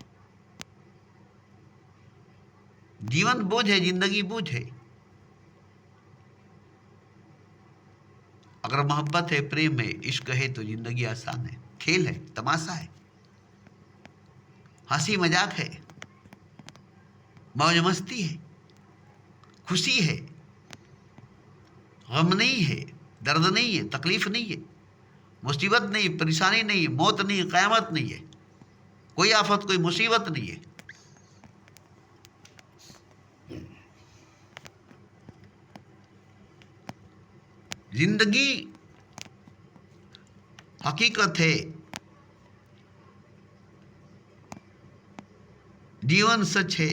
A: जीवन बोझ है, जिंदगी बोझ है। अगर मोहब्बत है, प्रेम है, इश्क है, तो जिंदगी आसान है, खेल है, तमाशा है, हंसी मजाक है, मौज मस्ती है, खुशी है, गम नहीं है, दर्द नहीं है, तकलीफ नहीं है, मुसीबत नहीं, परेशानी नहीं, मौत नहीं, क़यामत नहीं है, कोई आफत, कोई मुसीबत नहीं है। जिंदगी हकीकत है, जीवन सच है,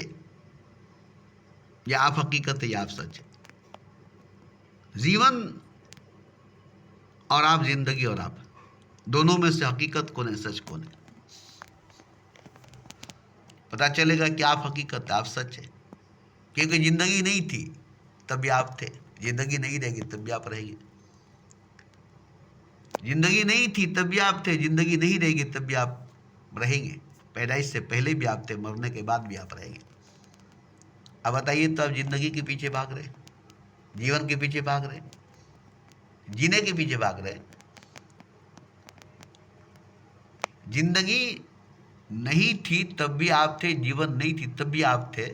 A: या आप हकीकत है या आप सच है। जीवन और आप, जिंदगी और आप, दोनों में से हकीकत कौन है, सच कौन है? पता चलेगा कि आप हकीकत, आप सच है, क्योंकि जिंदगी नहीं थी तब भी आप थे, जिंदगी नहीं रहेगी तब भी आप रहेंगे। जिंदगी नहीं थी तब भी आप थे, जिंदगी नहीं रहेगी तब भी आप रहेंगे। पैदाइश से पहले भी आप थे, मरने के बाद भी आप रहेंगे। अब बताइए, तो आप जिंदगी के पीछे भाग रहे, जीवन के पीछे भाग रहे, जीने के पीछे भाग रहे। जिंदगी नहीं थी तब भी आप थे, जीवन नहीं थी तब भी आप थे,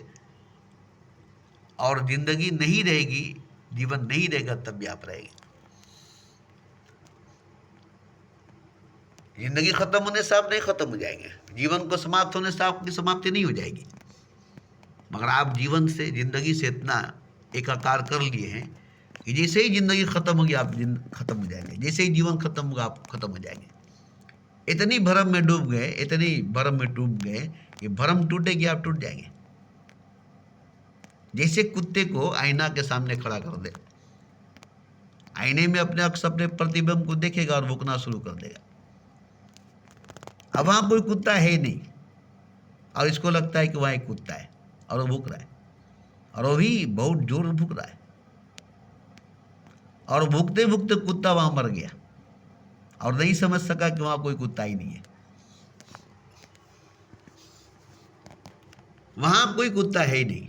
A: और जिंदगी नहीं रहेगी, जीवन नहीं रहेगा तब भी आप रहेंगे। जिंदगी खत्म होने से आप नहीं खत्म हो जाएंगे, जीवन को समाप्त होने से आपकी समाप्ति नहीं हो जाएगी, मगर आप जीवन से, जिंदगी से इतना एकाकार कर लिए हैं कि जैसे ही जिंदगी खत्म होगी आप खत्म हो जाएंगे, जैसे ही जीवन खत्म होगा आप खत्म हो जाएंगे। इतनी भरम में डूब गए, इतनी भरम में डूब गए कि भरम टूटेगी, आप टूट जाएंगे। जैसे कुत्ते को आईना के सामने खड़ा कर दे, आईने में अपने अपने प्रतिबिंब को देखेगा और भूकना शुरू कर देगा। अब वहां कोई कुत्ता है ही नहीं, और इसको लगता है कि वहां एक कुत्ता है और वो भूक रहा है, और वो भी बहुत जोर भूक रहा है, और भूखते भूखते कुत्ता वहां मर गया और नहीं समझ सका कि वहां कोई कुत्ता ही नहीं है। वहां कोई कुत्ता है ही नहीं,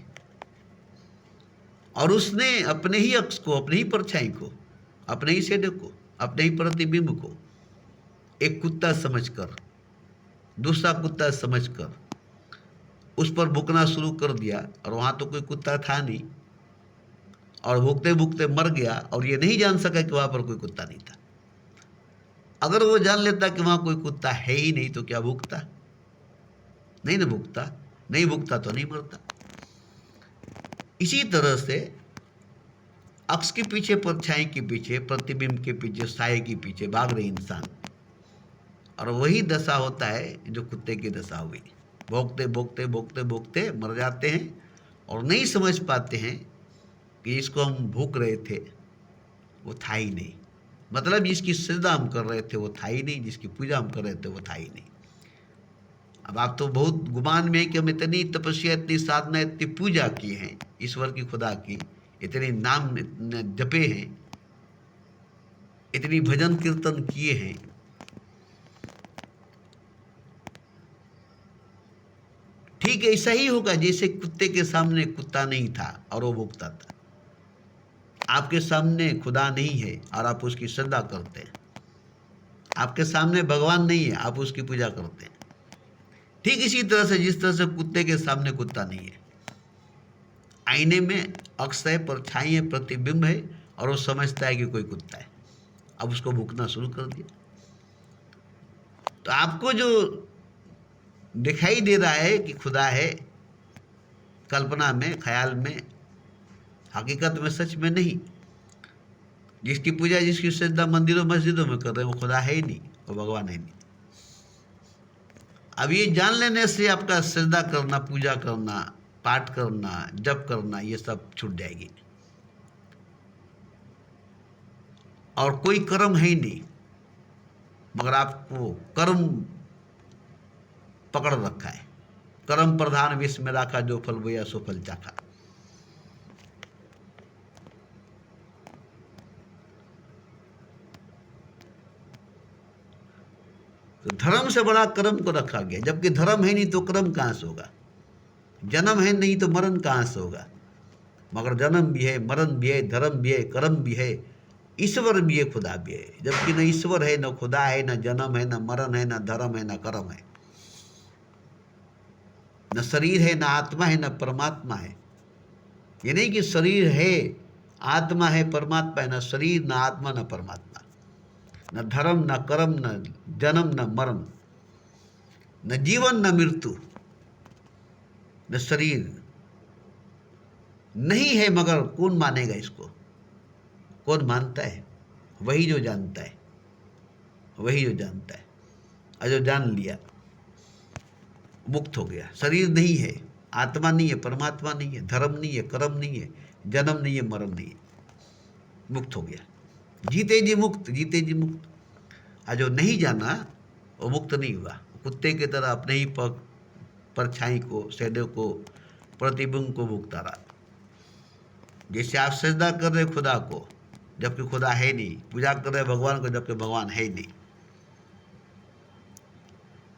A: और उसने अपने ही अक्स को, अपने ही परछाई को, अपने ही शेडो को, अपने ही प्रतिबिंब को एक कुत्ता समझकर, दूसरा कुत्ता समझकर उस पर भूकना शुरू कर दिया, और वहां तो कोई कुत्ता था नहीं, और भूखते भूखते मर गया, और ये नहीं जान सका कि वहां पर कोई कुत्ता नहीं था। अगर वो जान लेता कि वहां कोई कुत्ता है ही नहीं, तो क्या भूखता? नहीं ना भूखता, नहीं भूखता तो नहीं मरता। इसी तरह से अक्स के पीछे, परछाई के पीछे, प्रतिबिंब के पीछे, साये के पीछे भाग रहे इंसान, और वही दशा होता है जो कुत्ते की दशा हुई। भोगते भोगते भोगते भोगते मर जाते हैं और नहीं समझ पाते हैं कि इसको हम भूख रहे थे वो था ही नहीं, मतलब जिसकी सजदा हम कर रहे थे वो था ही नहीं, जिसकी पूजा हम कर रहे थे वो था ही नहीं। अब आप तो बहुत गुमान में है कि हम इतनी तपस्या, इतनी साधना, इतनी पूजा की है ईश्वर की, खुदा की, इतने नाम जपे हैं, इतनी भजन कीर्तन किए हैं, ठीक ऐसा ही होगा जैसे कुत्ते के सामने कुत्ता नहीं था और वो भुगता था। आपके सामने खुदा नहीं है और आप उसकी श्रद्धा करते हैं, आपके सामने भगवान नहीं है, आप उसकी पूजा करते हैं। ठीक इसी तरह से जिस तरह से कुत्ते के सामने कुत्ता नहीं है, आईने में अक्स है, परछाई है, प्रतिबिंब है, और वो समझता है कि कोई कुत्ता है, अब उसको भूखना शुरू कर दिया। तो आपको जो दिखाई दे रहा है कि खुदा है, कल्पना में, ख्याल में, हकीकत में, सच में नहीं। जिसकी पूजा, जिसकी श्रद्धा मंदिरों मस्जिदों में कर रहे हैं वो खुदा है ही नहीं, वो भगवान है नहीं। अब ये जान लेने से आपका श्रद्धा करना, पूजा करना, पाठ करना, जप करना, ये सब छूट जाएगी, और कोई कर्म है ही नहीं, मगर आपको कर्म पकड़ रखा है। कर्म प्रधान विश्व में राखा, जो फल बोया सो फल चाखा। तो धर्म से बड़ा कर्म को रखा गया, जबकि धर्म है नहीं तो कर्म कहाँ से होगा, जन्म है नहीं तो मरण कहाँ से होगा। मगर जन्म भी है, मरण भी है, धर्म भी है, कर्म भी है, ईश्वर भी है, खुदा भी है। जबकि न ईश्वर है, न खुदा है, न जन्म है, न मरण है, न धर्म है, न कर्म है, न शरीर है, न आत्मा है, न परमात्मा है। ये नहीं कि शरीर है, आत्मा है, परमात्मा है, न शरीर, न आत्मा, न परमात्मा, न धर्म, न कर्म, न जन्म, न मरण, न जीवन, न मृत्यु, न शरीर नहीं है। मगर कौन मानेगा इसको? कौन मानता है? वही जो जानता है, वही जो जानता है। और जो जान लिया मुक्त हो गया। शरीर नहीं है, आत्मा नहीं है, परमात्मा नहीं है, धर्म नहीं है, कर्म नहीं है, जन्म नहीं है, मरण नहीं है, मुक्त हो गया। जीते जी मुक्त, जीते जी मुक्त। और जो नहीं जाना वो मुक्त नहीं हुआ, कुत्ते की तरह अपने ही परछाई को, शैडो को, प्रतिबिंब को भुगता रहा। जैसे आप सजदा कर रहे खुदा को जबकि खुदा है नहीं, पूजा कर रहे भगवान को जबकि भगवान है ही नहीं।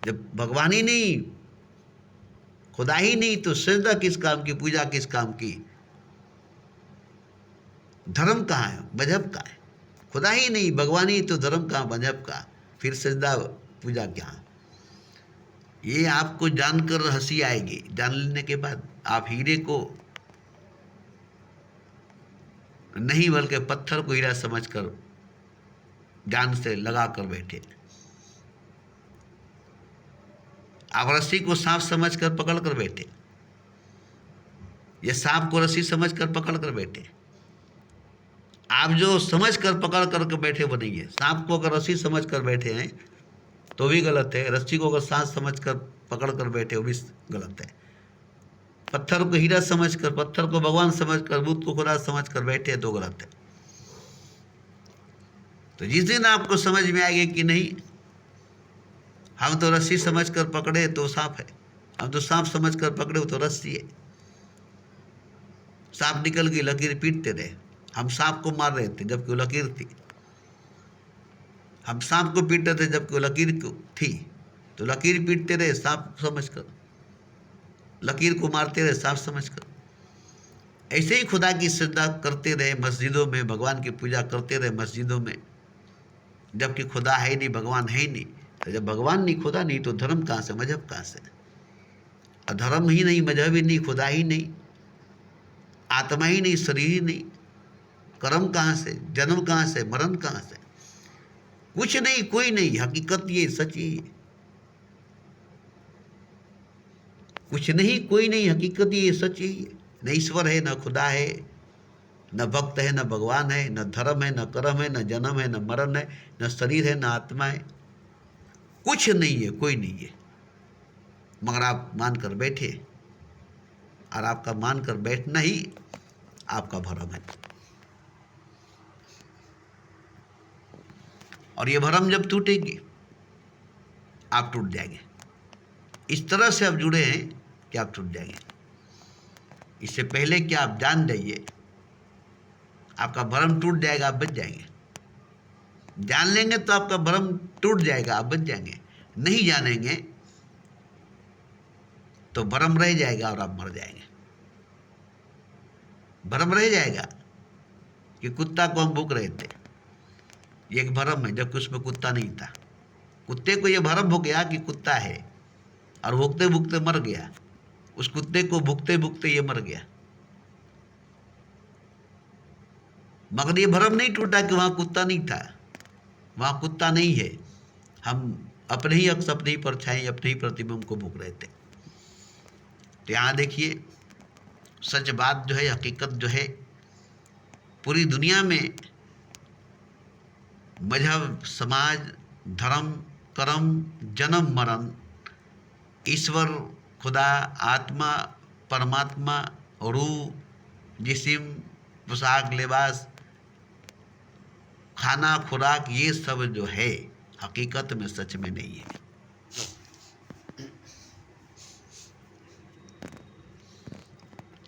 A: जब भगवान ही नहीं, खुदा ही नहीं, तो सजदा किस काम की, पूजा किस काम की, धर्म कहाँ है, मजहब कहाँ है? खुदा ही नहीं, भगवान ही, तो धर्म कहाँ, मजहब कहाँ, फिर सजदा पूजा क्या? ये आपको जानकर हंसी आएगी। जान लेने के बाद आप हीरे को नहीं बल्कि पत्थर को हीरा समझकर जान से लगा कर बैठे। आप रस्सी को सांप समझकर पकड़ कर बैठे, ये सांप को रस्सी समझकर पकड़ कर बैठे। आप जो समझ कर पकड़ करके बैठे वो नहीं है। सांप को अगर रस्सी समझ कर बैठे हैं तो भी गलत है, रस्सी को अगर सांप समझ कर पकड़ कर बैठे वो भी गलत है। पत्थर को हीरा समझकर, पत्थर को भगवान समझकर, बुद्ध को खुदा समझकर बैठे तो गलत है। तो जिस दिन आपको समझ में आएगा कि नहीं, हम तो रस्सी समझकर पकड़े तो सांप है, हम तो सांप समझकर पकड़े तो रस्सी है। सांप निकल गई, लकीर पीटते रहे, हम सांप को मार रहे थे जबकि वो लकीर थी। हम सांप को पीटते थे जबकि वो लकीर थी, तो लकीर पीटते रहे सांप समझकर, लकीर को मारते रहे सांप समझकर। ऐसे ही खुदा की श्रद्धा करते रहे मस्जिदों में, भगवान की पूजा करते रहे मस्जिदों में, जबकि खुदा है नहीं, भगवान है ही नहीं। तो जब भगवान नहीं, खुदा नहीं, तो धर्म कहाँ से, मजहब कहाँ से? और धर्म ही नहीं, मजहब ही नहीं, खुदा ही नहीं, आत्मा ही नहीं, शरीर ही नहीं, कर्म कहाँ से, जन्म कहाँ से, मरण कहाँ से? कुछ नहीं, कोई नहीं। हकीकत ये, सच ये, कुछ नहीं, कोई नहीं, हकीकत ये, सच ये। न ईश्वर है, न खुदा है, न भक्त है, न भगवान है, न धर्म है, न कर्म है, न जन्म है, न मरण है, न शरीर है, न आत्मा है, कुछ नहीं है, कोई नहीं है। मगर आप मानकर बैठे, और आपका मानकर बैठना ही आपका भरम है। और ये भरम जब टूटेगी, आप टूट जाएंगे। इस तरह से आप जुड़े हैं कि आप टूट जाएंगे। इससे पहले कि आप जान जाइए, आपका भरम टूट जाएगा, आप बच जाएंगे। जान लेंगे तो आपका भरम टूट जाएगा, आप बच जाएंगे। नहीं जानेंगे तो भरम रह जाएगा और आप मर जाएंगे। भरम रह जाएगा कि कुत्ता को हम भूख रहे थे, ये एक भरम है, जबकि उसमें कुत्ता नहीं था। कुत्ते को ये भरम हो गया कि कुत्ता है, और भूखते भूखते मर गया। उस कुत्ते को भूखते भूखते ये मर गया, मगर ये भरम नहीं टूटा कि वहां कुत्ता नहीं था। वहां कुत्ता नहीं है, हम अपने ही अक्स, अपनी ही परछाई, अपने ही प्रतिबिंब को भूख रहे थे। तो यहाँ देखिए, सच बात जो है, हकीकत जो है, पूरी दुनिया में मजहब, समाज, धर्म, कर्म, जन्म, मरण, ईश्वर, खुदा, आत्मा, परमात्मा, रूह, जिस्म, पोशाक, लिबास, खाना, खुराक, ये सब जो है हकीकत में सच में नहीं है।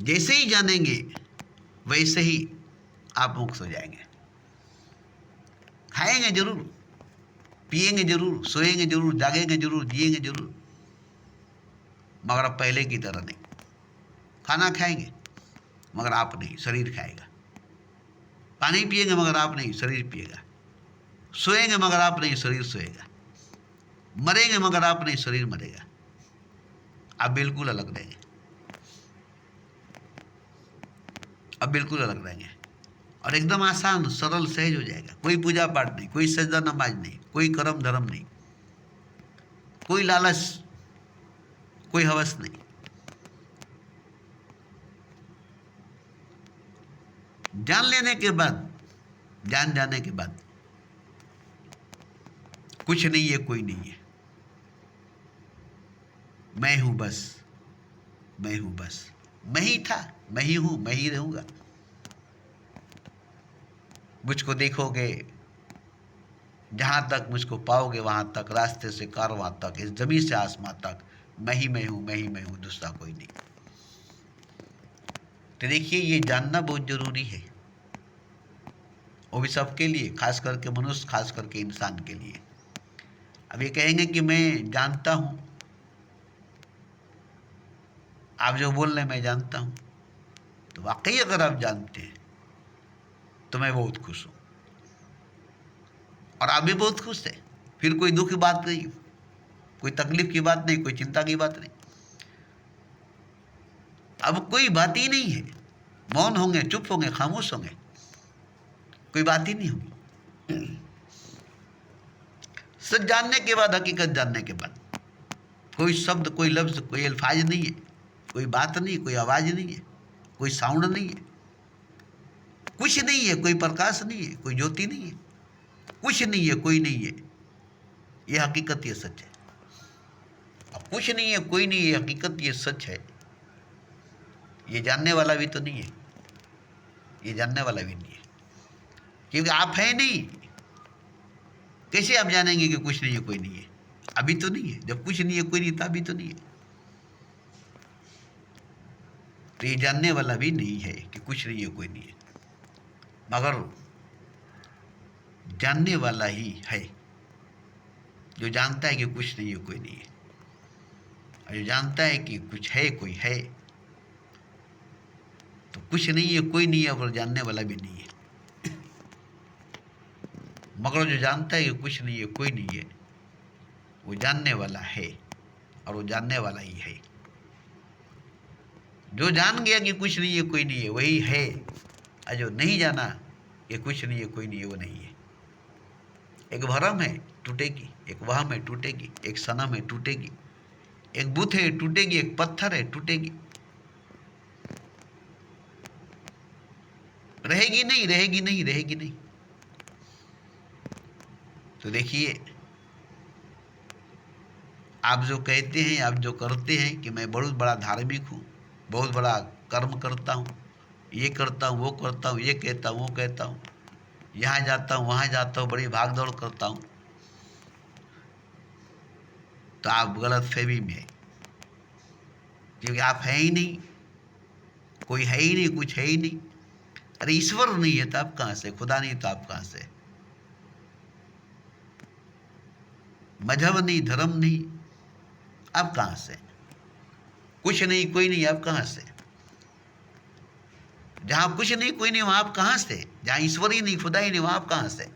A: जैसे ही जानेंगे वैसे ही आप मुक्त हो जाएंगे। खाएंगे जरूर, पिएंगे जरूर, सोएंगे जरूर, जागेंगे जरूर, जिएंगे जरूर, मगर अब पहले की तरह नहीं। खाना खाएंगे मगर आप नहीं, शरीर खाएगा। पानी पिएंगे मगर आप नहीं, शरीर पिएगा। सोएंगे मगर आप नहीं, शरीर सोएगा। मरेंगे मगर आप नहीं, शरीर मरेगा। आप बिल्कुल अलग रहेंगे, अब बिल्कुल अलग रहेंगे, और एकदम आसान, सरल, सहज हो जाएगा। कोई पूजा पाठ नहीं, कोई सजदा नमाज नहीं, कोई कर्म धर्म नहीं, कोई लालच, कोई हवस नहीं। जान लेने के बाद, जान जाने के बाद कुछ नहीं है, कोई नहीं है। मैं हूं बस, मैं हूं बस, मैं ही था, मैं ही हूं, मैं ही रहूंगा। मुझको देखोगे, जहां तक मुझको पाओगे वहां तक, रास्ते से कारवां तक, इस जमीन से आसमां तक, मैं ही मैं हूं, मैं ही मैं हूं, दूसरा कोई नहीं। तो देखिए, ये जानना बहुत जरूरी है, वो भी सबके लिए, खास करके मनुष्य, खास करके इंसान के लिए। अब ये कहेंगे कि मैं जानता हूं, आप जो बोल रहे हैं मैं जानता हूं, तो वाकई अगर आप जानते हैं तो मैं बहुत खुश हूं, और आप भी बहुत खुश हैं। फिर कोई दुख की बात नहीं, कोई तकलीफ की बात नहीं, कोई चिंता की बात नहीं। अब कोई बात ही नहीं है, मौन होंगे, चुप होंगे, खामोश होंगे, कोई बात ही नहीं होगी। सच जानने के बाद, हकीकत जानने के बाद, कोई शब्द, कोई लफ्ज, कोई अल्फाज नहीं है, कोई बात नहीं, कोई आवाज नहीं है, कोई साउंड नहीं है, कुछ नहीं है, कोई प्रकाश नहीं है, कोई ज्योति नहीं है, कुछ नहीं है, कोई नहीं है। ये हकीकत, ये सच है। अब कुछ नहीं है, कोई नहीं है, हकीकत, ये सच है। ये जानने वाला भी तो नहीं है, ये जानने वाला भी नहीं है, क्योंकि आप हैं नहीं। कैसे आप जानेंगे कि कुछ नहीं है, कोई नहीं है? अभी तो नहीं है। जब कुछ नहीं है, कोई नहीं था, अभी तो नहीं है। तो ये जानने वाला भी नहीं है कि कुछ नहीं है, कोई नहीं है, मगर जानने वाला ही है जो जानता है कि कुछ नहीं है, कोई नहीं है, और जो जानता है कि कुछ है, कोई है। तो कुछ नहीं है, कोई नहीं है, और जानने वाला भी नहीं है। मगर जो जानता है कि कुछ नहीं है, कोई नहीं है, वो जानने वाला है, और वो जानने वाला ही है। जो जान गया कि कुछ नहीं है, कोई नहीं है, वही है, और जो नहीं जाना कि कुछ नहीं है, कोई नहीं है, वो नहीं है। एक भरम है, टूटेगी, एक वहम है, टूटेगी, एक सनम है, टूटेगी, एक बुत है, टूटेगी, एक पत्थर है, टूटेगी। रहेगी नहीं, रहेगी नहीं, रहेगी नहीं। तो देखिए, आप जो कहते हैं, आप जो करते हैं कि मैं बहुत बड़ा धार्मिक हूँ, बहुत बड़ा कर्म करता हूँ, ये करता हूँ, वो करता हूँ, ये कहता हूँ, वो कहता हूँ, यहाँ जाता हूँ, वहाँ जाता हूँ, बड़ी भाग दौड़ करता हूँ, तो आप गलत फहमी में है। क्योंकि आप है ही नहीं, कोई है ही नहीं, कुछ है ही नहीं। अरे ईश्वर नहीं है तो आप कहाँ से, खुदा नहीं तो आप कहाँ से, मजहब नहीं, धर्म नहीं, आप कहाँ से, कुछ नहीं, कोई नहीं, आप कहाँ से। जहाँ कुछ नहीं, कोई नहीं, वहाँ आप कहाँ से। जहाँ ईश्वर ही नहीं, खुदा ही नहीं, वहाँ आप कहाँ से।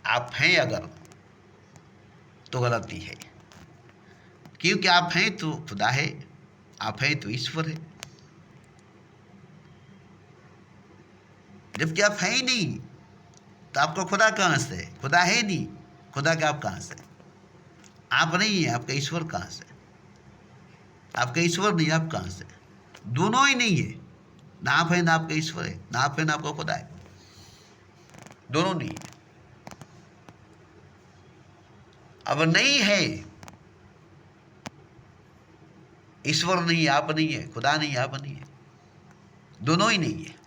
A: आप हैं अगर तो गलती है, क्योंकि आप हैं तो खुदा है, आप हैं तो ईश्वर है। जबकि आप हैं ही नहीं तो आपका खुदा कहाँ से, खुदा है नहीं, खुदा के आप कहाँ से। आप नहीं है, आपका ईश्वर कहाँ से। आपका ईश्वर नहीं, आप कहाँ से। दोनों ही नहीं है, ना आप है ना आपका ईश्वर है, ना आप है ना आपका खुदा है, दोनों नहीं है। अब नहीं है, ईश्वर नहीं, आप नहीं है, खुदा नहीं, आप नहीं है, दोनों ही नहीं है।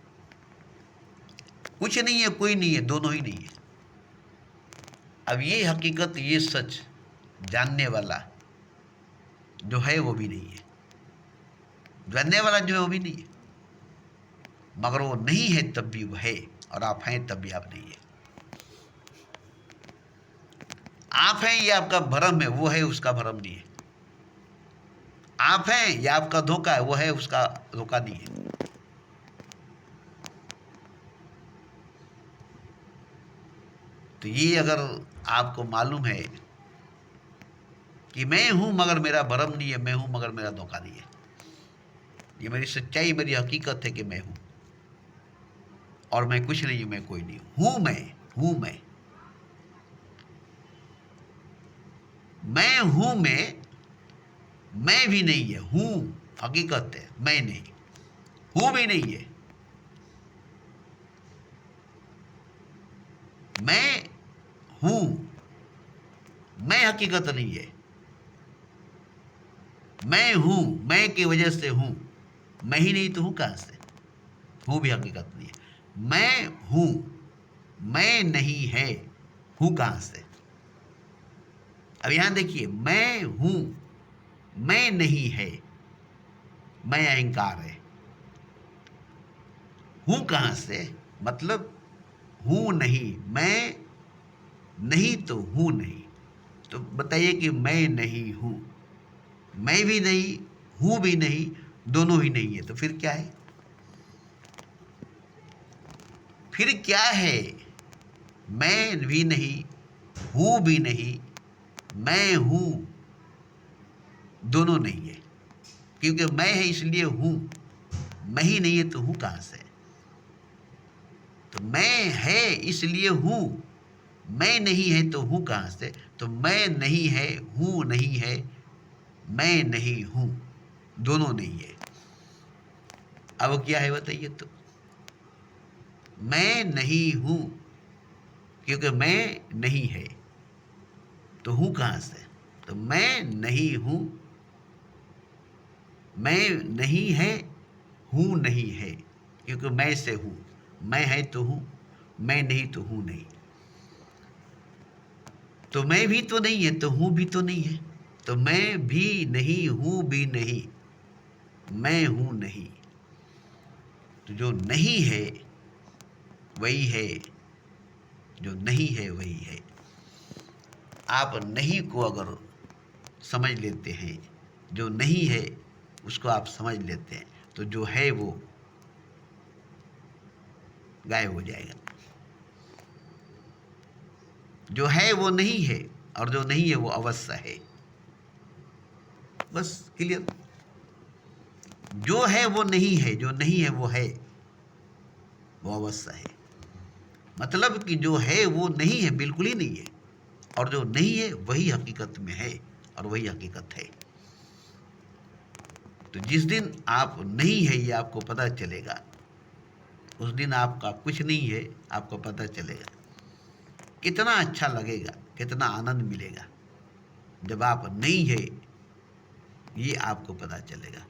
A: कुछ नहीं है, कोई नहीं है, दोनों ही नहीं है। अब ये हकीकत, ये सच जानने वाला जो है वो भी नहीं है, जानने वाला जो है वो भी नहीं है। मगर वो नहीं है तब भी वो है, और आप हैं तब भी आप नहीं है। आप हैं ये आपका भ्रम है, वो है उसका भ्रम नहीं है। आप हैं या आपका धोखा है, वो है उसका धोखा नहीं है। तो ये अगर आपको मालूम है कि मैं हूं मगर मेरा भ्रम नहीं है, मैं हूं मगर मेरा धोखा नहीं है, ये मेरी सच्चाई, मेरी हकीकत है कि मैं हूं और मैं कुछ नहीं हूं, मैं कोई नहीं हूं, हूं मैं हूं, मैं भी नहीं है, हूं हकीकत है, मैं नहीं हूं भी नहीं है। मैं हूं, मैं हकीकत नहीं है। मैं हूं, मैं की वजह से हूं, मैं ही नहीं तो हूं कहां से। हूं भी हकीकत नहीं है। मैं हूं, मैं नहीं है, हूं कहां से। अब यहां देखिए, मैं हूं, मैं नहीं है, मैं अहंकार है, हूं कहां से। मतलब हूं नहीं, मैं नहीं तो हूं नहीं। तो बताइए कि मैं नहीं हूं, मैं भी नहीं, हूं भी नहीं, दोनों ही नहीं है, तो फिर क्या है। फिर क्या है। मैं भी नहीं, हूं भी नहीं, मैं हूं, दोनों नहीं है। क्योंकि मैं है इसलिए हूं, मैं ही नहीं है तो हूं कहां से। तो मैं है इसलिए हूं, मैं नहीं है तो हूं कहां से। तो मैं नहीं है, हूं नहीं है, मैं नहीं हूं, दोनों नहीं है। अब क्या है बताइए। तो मैं नहीं हूं, क्योंकि मैं नहीं है तो हूं कहां से। तो मैं नहीं हूं, मैं नहीं है, हूं नहीं है, क्योंकि मैं से हूं। मैं है तो हूं, मैं नहीं तो हूं नहीं। तो मैं भी तो नहीं है तो हूं भी तो नहीं है। तो मैं भी नहीं, हूं भी नहीं, मैं हूं नहीं। तो जो नहीं है वही है, जो नहीं है वही है। आप नहीं को अगर समझ लेते हैं, जो नहीं है उसको आप समझ लेते हैं, तो जो है वो गायब हो जाएगा। जो है वो नहीं है, और जो नहीं है वो अवश्य है। बस क्लियर। जो है वो नहीं है, जो नहीं है वो है, वो अवश्य है। मतलब कि जो है वो नहीं है, बिल्कुल ही नहीं है, और जो नहीं है वही हकीकत में है, और वही हकीकत है। तो जिस दिन आप नहीं है ये आपको पता चलेगा, उस दिन आपका कुछ नहीं है, आपको पता चलेगा। कितना अच्छा लगेगा, कितना आनंद मिलेगा जब आप नहीं है, ये आपको पता चलेगा।